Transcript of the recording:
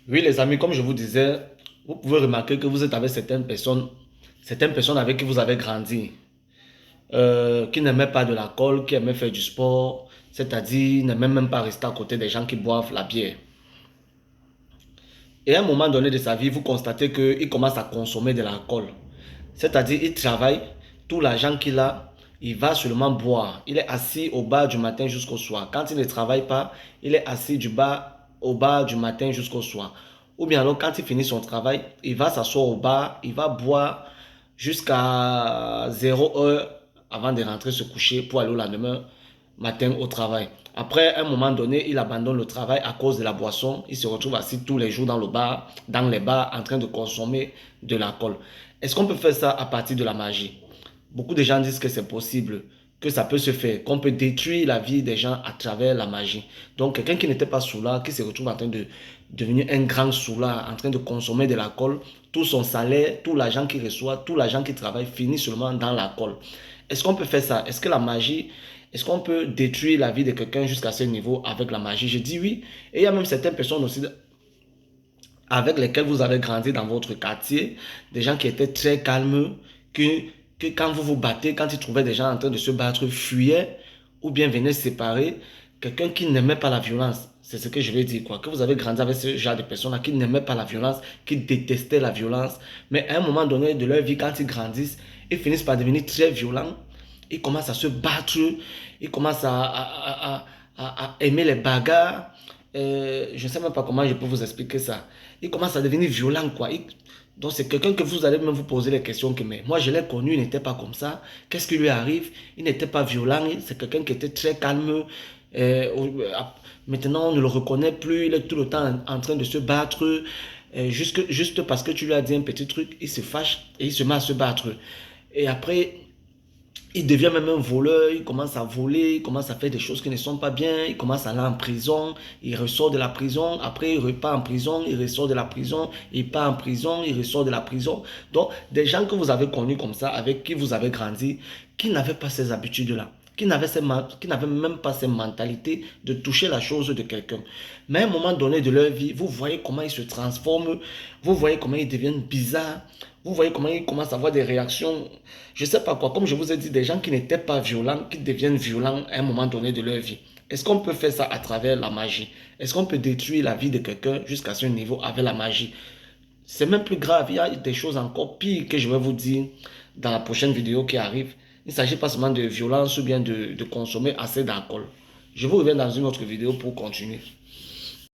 Oui, les amis, comme je vous disais, vous pouvez remarquer que vous êtes avec certaines personnes avec qui vous avez grandi, qui n'aimaient pas de l'alcool, qui aimaient faire du sport, c'est-à-dire n'aimaient même pas rester à côté des gens qui boivent la bière. Et à un moment donné de sa vie, vous constatez qu'il commence à consommer de l'alcool. C'est-à-dire, il travaille, tout l'argent qu'il a, il va seulement boire. Il est assis au bar du matin jusqu'au soir. Quand il ne travaille pas, il est assis au bar du matin jusqu'au soir. Ou bien alors, quand il finit son travail, il va s'asseoir au bar, il va boire jusqu'à 0 heure avant de rentrer se coucher pour aller au lendemain matin au travail. Après, à un moment donné, il abandonne le travail à cause de la boisson. Il se retrouve assis tous les jours dans le bar, dans les bars, en train de consommer de l'alcool. Est-ce qu'on peut faire ça à partir de la magie? Beaucoup de gens disent que c'est possible, que ça peut se faire, qu'on peut détruire la vie des gens à travers la magie. Donc, quelqu'un qui n'était pas soulard, qui se retrouve en train de devenir un grand soulard, en train de consommer de l'alcool, tout son salaire, tout l'argent qu'il reçoit, tout l'argent qu'il travaille finit seulement dans l'alcool. Est-ce qu'on peut faire ça? Est-ce que la magie, est-ce qu'on peut détruire la vie de quelqu'un jusqu'à ce niveau avec la magie? Je dis oui. Et il y a même certaines personnes aussi avec lesquels vous avez grandi dans votre quartier, des gens qui étaient très calmes, que quand vous vous battez, quand ils trouvaient des gens en train de se battre, fuyaient ou bien venaient se séparer, quelqu'un qui n'aimait pas la violence. C'est ce que je veux dire, quoi. Que vous avez grandi avec ce genre de personnes-là qui n'aimaient pas la violence, qui détestaient la violence, mais à un moment donné de leur vie, quand ils grandissent, ils finissent par devenir très violents, ils commencent à se battre, ils commencent à aimer les bagarres. Je ne sais même pas comment je peux vous expliquer ça. Il commence à devenir violent, quoi. Donc c'est quelqu'un que vous allez même vous poser les questions que, mais moi je l'ai connu, il n'était pas comme ça. Qu'est-ce qui lui arrive? Il n'était pas violent, c'est quelqu'un qui était très calme. Maintenant on ne le reconnaît plus, il est tout le temps en train de se battre. Juste parce que tu lui as dit un petit truc, il se fâche et il se met à se battre. Et après, il devient même un voleur, il commence à voler, il commence à faire des choses qui ne sont pas bien, il commence à aller en prison, il ressort de la prison, après il repart en prison, il ressort de la prison, il part en prison, il ressort de la prison. Donc, des gens que vous avez connus comme ça, avec qui vous avez grandi, qui n'avaient pas ces habitudes-là, qui n'avaient même pas ces mentalités de toucher la chose de quelqu'un. Mais à un moment donné de leur vie, vous voyez comment ils se transforment, vous voyez comment ils deviennent bizarres, vous voyez comment ils commencent à avoir des réactions, je ne sais pas quoi, comme je vous ai dit, des gens qui n'étaient pas violents, qui deviennent violents à un moment donné de leur vie. Est-ce qu'on peut faire ça à travers la magie? Est-ce qu'on peut détruire la vie de quelqu'un jusqu'à ce niveau avec la magie? C'est même plus grave, il y a des choses encore pires que je vais vous dire dans la prochaine vidéo qui arrive. Il ne s'agit pas seulement de violence ou bien de consommer assez d'alcool. Je vous reviens dans une autre vidéo pour continuer.